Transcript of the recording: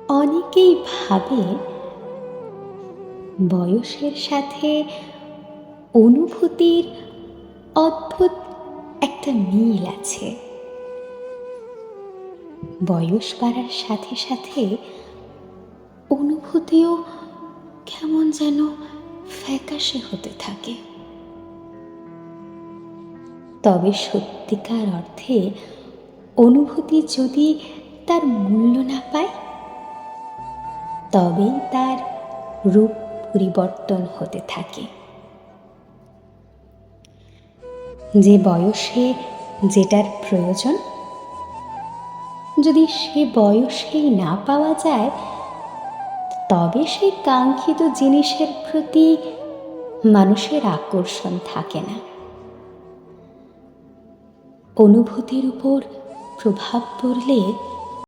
অনেকেই ভাবে বয়সের সাথে অনুভূতির অদ্ভুত একটা মিল আছে। বয়স বাড়ার সাথে সাথে অনুভূতিও কেমন যেন ফ্যাকাশে হতে থাকে। তবে সত্যিকার অর্থে অনুভূতি যদি তার মূল্য না পায়, তবেই তার রূপ পরিবর্তন হতে থাকে। যে বয়সে যেটার প্রয়োজন যদি সে বয়সেই না পাওয়া যায়, তবে সেই কাঙ্ক্ষিত জিনিসের প্রতি মানুষের আকর্ষণ থাকে না। অনুভূতির উপর প্রভাব পড়লে